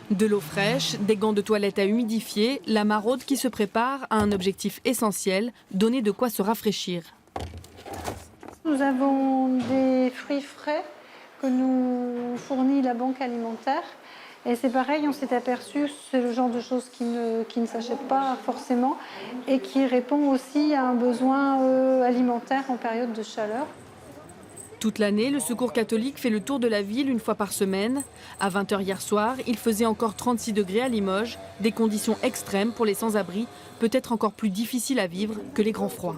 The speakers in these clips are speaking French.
De l'eau fraîche, des gants de toilette à humidifier, la maraude qui se prépare à un objectif essentiel, donner de quoi se rafraîchir. Nous avons des fruits frais que nous fournit la banque alimentaire. Et c'est pareil, on s'est aperçu, c'est le genre de choses qui ne s'achètent pas forcément et qui répond aussi à un besoin alimentaire en période de chaleur. Toute l'année, le Secours catholique fait le tour de la ville une fois par semaine. À 20 h hier soir, il faisait encore 36 degrés à Limoges, des conditions extrêmes pour les sans-abri, peut-être encore plus difficiles à vivre que les grands froids.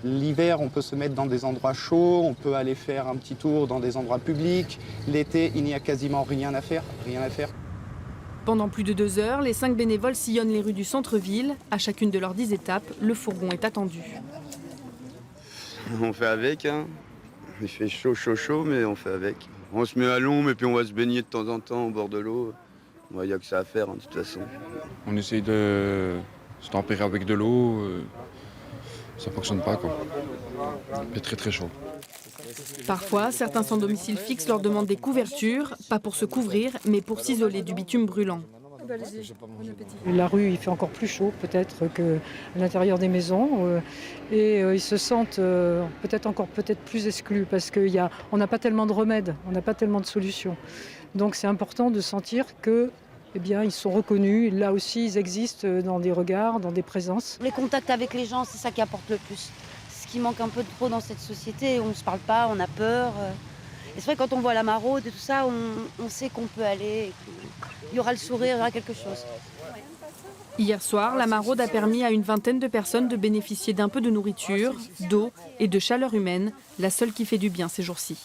L'hiver, on peut se mettre dans des endroits chauds, on peut aller faire un petit tour dans des endroits publics. L'été, il n'y a quasiment rien à faire, Pendant plus de 2 heures, les 5 bénévoles sillonnent les rues du centre-ville. À chacune de leurs 10 étapes, le fourgon est attendu. On fait avec, hein. Il fait chaud, mais on fait avec. On se met à l'ombre et puis on va se baigner de temps en temps au bord de l'eau. Il n'y a que ça à faire, hein, de toute façon. On essaye de se tempérer avec de l'eau. Ça ne fonctionne pas, quoi. Il fait très très chaud. Parfois, certains sans domicile fixe leur demandent des couvertures, pas pour se couvrir, mais pour s'isoler du bitume brûlant. La rue, il fait encore plus chaud peut-être qu'à l'intérieur des maisons et ils se sentent peut-être plus exclus parce qu'on n'a pas tellement de remèdes, on n'a pas tellement de solutions. Donc c'est important de sentir que, eh bien, ils sont reconnus. Là aussi, ils existent dans des regards, dans des présences. Les contacts avec les gens, c'est ça qui apporte le plus. Ce qui manque un peu trop dans cette société, on ne se parle pas, on a peur. Et c'est vrai, quand on voit la maraude et tout ça, on sait qu'on peut aller. Il y aura le sourire, il y aura quelque chose. Hier soir, la maraude a permis à une vingtaine de personnes de bénéficier d'un peu de nourriture, d'eau et de chaleur humaine, la seule qui fait du bien ces jours-ci.